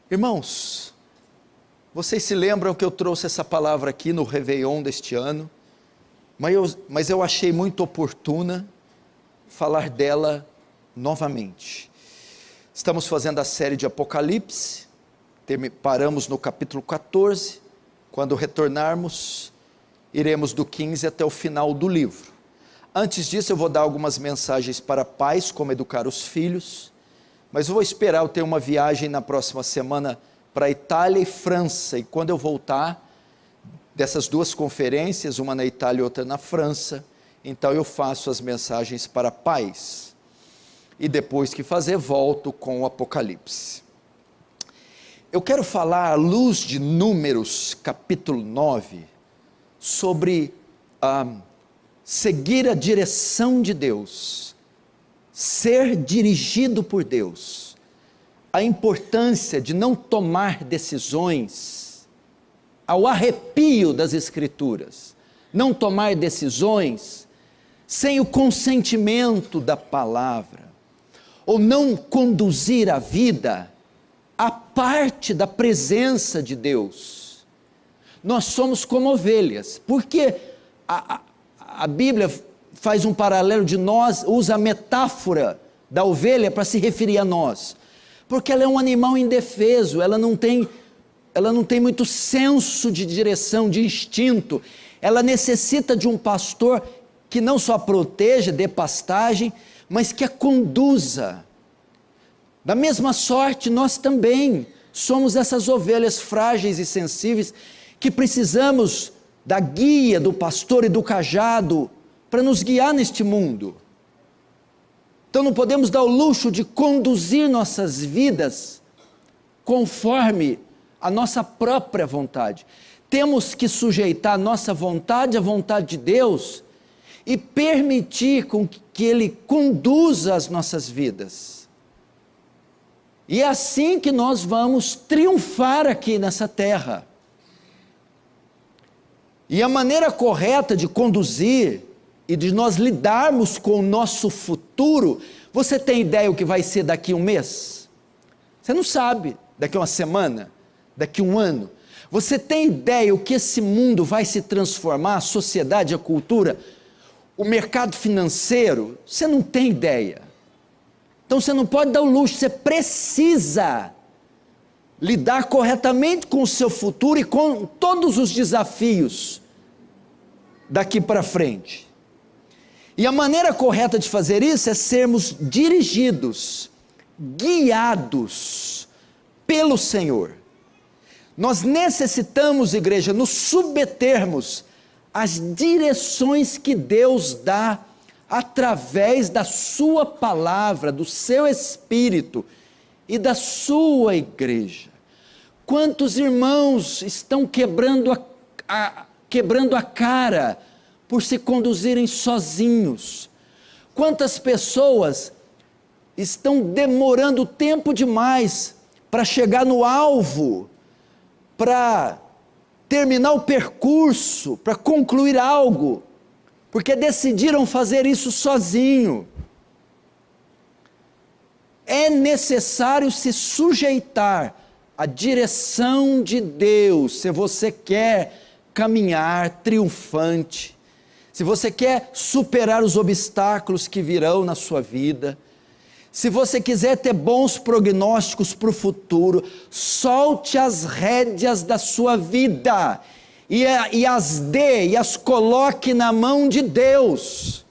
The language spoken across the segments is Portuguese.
Irmãos, vocês se lembram que eu trouxe essa palavra aqui no Réveillon deste ano, mas eu achei muito oportuna falar dela novamente. Estamos fazendo a série de Apocalipse, paramos no capítulo 14, quando retornarmos, iremos do 15 até o final do livro. Antes disso eu vou dar algumas mensagens para pais, como educar os filhos, mas eu vou esperar, eu tenho uma viagem na próxima semana para Itália e França, e quando eu voltar dessas duas conferências, uma na Itália e outra na França, então eu faço as mensagens para pais, e depois que fazer, volto com o Apocalipse. Eu quero falar à luz de Números, capítulo 9, sobre seguir a direção de Deus, ser dirigido por Deus, a importância de não tomar decisões ao arrepio das Escrituras, não tomar decisões sem o consentimento da palavra, ou não conduzir a vida à parte da presença de Deus. Nós somos como ovelhas, porque a Bíblia faz um paralelo de nós, usa a metáfora da ovelha para se referir a nós, porque ela é um animal indefeso, ela não tem muito senso de direção, de instinto, ela necessita de um pastor que não só proteja, dê pastagem, mas que a conduza. Da mesma sorte, nós também somos essas ovelhas frágeis e sensíveis, que precisamos da guia do pastor e do cajado, para nos guiar neste mundo. Então não podemos dar o luxo de conduzir nossas vidas conforme a nossa própria vontade. Temos que sujeitar a nossa vontade à vontade de Deus e permitir que Ele conduza as nossas vidas. E é assim que nós vamos triunfar aqui nessa terra. E a maneira correta de conduzir e de nós lidarmos com o nosso futuro, você tem ideia o que vai ser daqui a um mês? Você não sabe, daqui a uma semana, daqui a um ano. Você tem ideia o que esse mundo vai se transformar, a sociedade, a cultura, o mercado financeiro? Você não tem ideia. Então você não pode dar o luxo, você precisa lidar corretamente com o seu futuro e com todos os desafios daqui para frente. E a maneira correta de fazer isso é sermos dirigidos, guiados pelo Senhor. Nós necessitamos, igreja, nos submetermos às direções que Deus dá através da sua palavra, do seu Espírito e da sua igreja. Quantos irmãos estão quebrando a cara por se conduzirem sozinhos? Quantas pessoas estão demorando tempo demais para chegar no alvo, para terminar o percurso, para concluir algo, porque decidiram fazer isso sozinho. É necessário se sujeitar à direção de Deus, se você quer caminhar triunfante, se você quer superar os obstáculos que virão na sua vida, se você quiser ter bons prognósticos para o futuro, solte as rédeas da sua vida e as coloque na mão de Deus.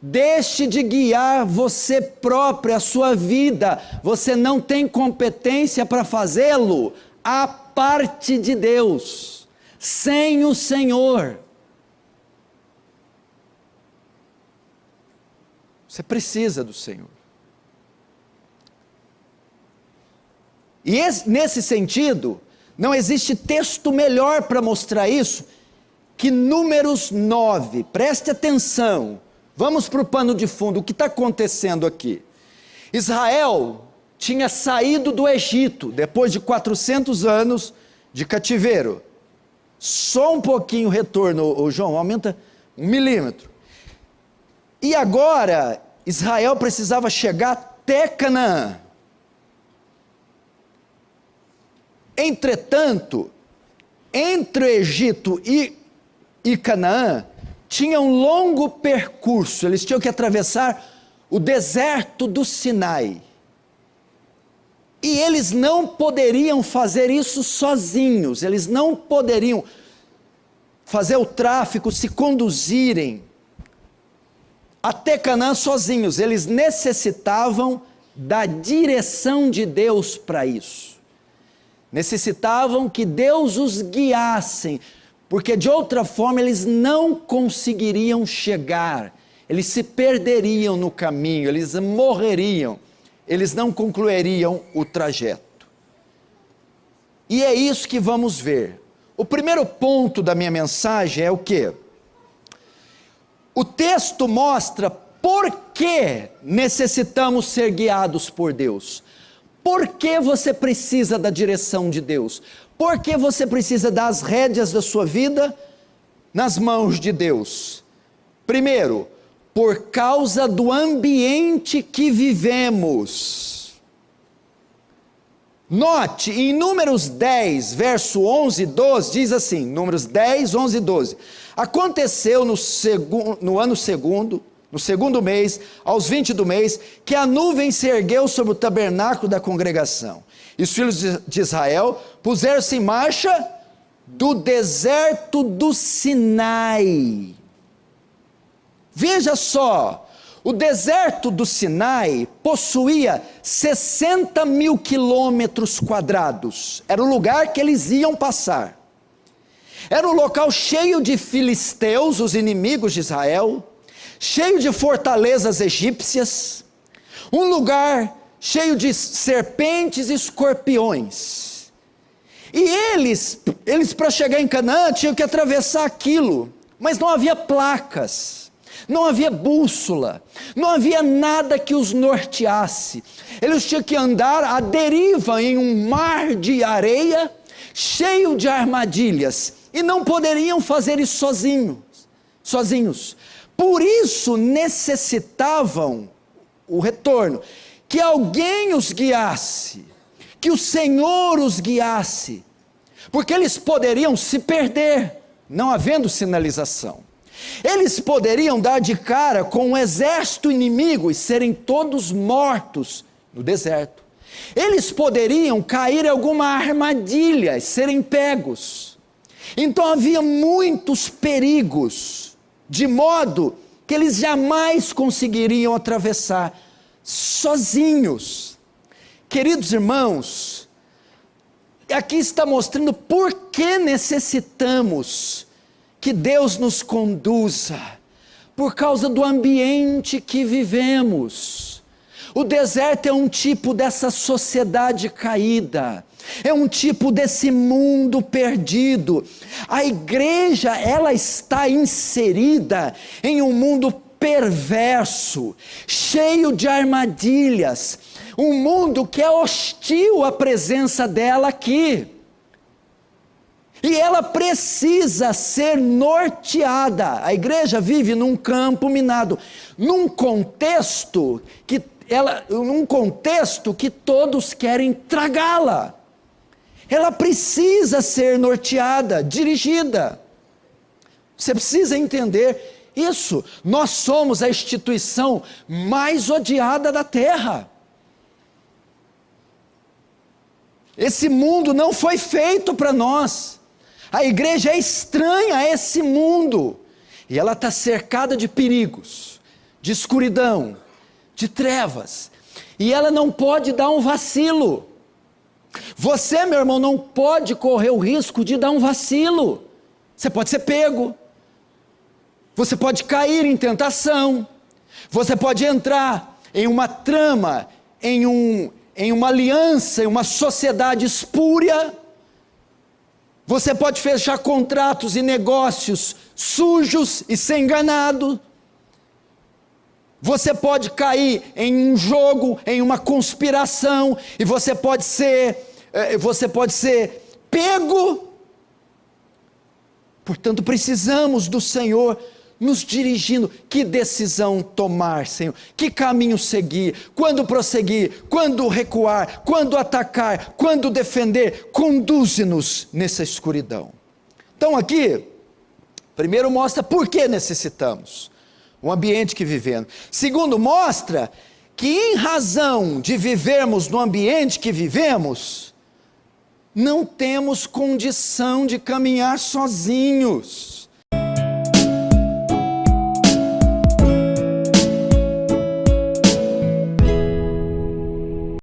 Deixe de guiar você próprio, a sua vida. Você não tem competência para fazê-lo à parte de Deus, sem o Senhor. Você precisa do Senhor. E nesse sentido, não existe texto melhor para mostrar isso que Números 9. Preste atenção. Vamos para o pano de fundo, o que está acontecendo aqui? Israel tinha saído do Egito, depois de 400 anos de cativeiro. Só um pouquinho o retorno, João, aumenta 1 milímetro. E agora, Israel precisava chegar até Canaã. Entretanto, entre o Egito e Canaã, tinha um longo percurso, eles tinham que atravessar o deserto do Sinai. E eles não poderiam fazer isso sozinhos, eles não poderiam fazer o tráfico, se conduzirem até Canaã sozinhos, eles necessitavam da direção de Deus para isso. Necessitavam que Deus os guiasse, porque de outra forma eles não conseguiriam chegar, eles se perderiam no caminho, eles morreriam, eles não concluiriam o trajeto. E é isso que vamos ver. O primeiro ponto da minha mensagem é o quê? O texto mostra por que necessitamos ser guiados por Deus. Por que você precisa da direção de Deus? Por que você precisa das rédeas da sua vida nas mãos de Deus? Primeiro, por causa do ambiente que vivemos. Note, em Números 10, verso 11 e 12, diz assim, Números 10, 11 e 12. Aconteceu no ano segundo, no segundo mês, aos 20 do mês, que a nuvem se ergueu sobre o tabernáculo da congregação. E os filhos de Israel puseram-se em marcha do deserto do Sinai. Veja só, o deserto do Sinai possuía 60 mil quilômetros quadrados. Era o lugar que eles iam passar. Era um local cheio de filisteus, os inimigos de Israel, cheio de fortalezas egípcias, um lugar cheio de serpentes e escorpiões. E eles para chegar em Canaã tinham que atravessar aquilo, mas não havia placas, não havia bússola, não havia nada que os norteasse. Eles tinham que andar à deriva em um mar de areia, cheio de armadilhas, e não poderiam fazer isso sozinhos. Por isso necessitavam o retorno, que alguém os guiasse, que o Senhor os guiasse, porque eles poderiam se perder, não havendo sinalização. Eles poderiam dar de cara com um exército inimigo e serem todos mortos no deserto. Eles poderiam cair em alguma armadilha e serem pegos. Então havia muitos perigos, de modo que eles jamais conseguiriam atravessar sozinhos. Queridos irmãos, aqui está mostrando por que necessitamos que Deus nos conduza, por causa do ambiente que vivemos. O deserto é um tipo dessa sociedade caída, é um tipo desse mundo perdido. A igreja, ela está inserida em um mundo perverso, cheio de armadilhas, um mundo que é hostil à presença dela aqui. E ela precisa ser norteada. A igreja vive num campo minado, num contexto que todos querem tragá-la. Ela precisa ser norteada, dirigida. Você precisa entender isso. Nós somos a instituição mais odiada da terra. Esse mundo não foi feito para nós. A igreja é estranha a esse mundo, e ela está cercada de perigos, de escuridão, de trevas, e ela não pode dar um vacilo. Você, meu irmão, não pode correr o risco de dar um vacilo. Você pode ser pego, você pode cair em tentação, você pode entrar em uma trama, em uma aliança, em uma sociedade espúria. Você pode fechar contratos e negócios sujos e ser enganado. Você pode cair em um jogo, em uma conspiração, e você pode ser pego. Portanto, precisamos do Senhor nos dirigindo. Que decisão tomar, Senhor? Que caminho seguir? Quando prosseguir? Quando recuar? Quando atacar? Quando defender? Conduze-nos nessa escuridão. Então aqui, primeiro mostra por que necessitamos o ambiente que vivemos. Segundo, mostra que em razão de vivermos no ambiente que vivemos, não temos condição de caminhar sozinhos.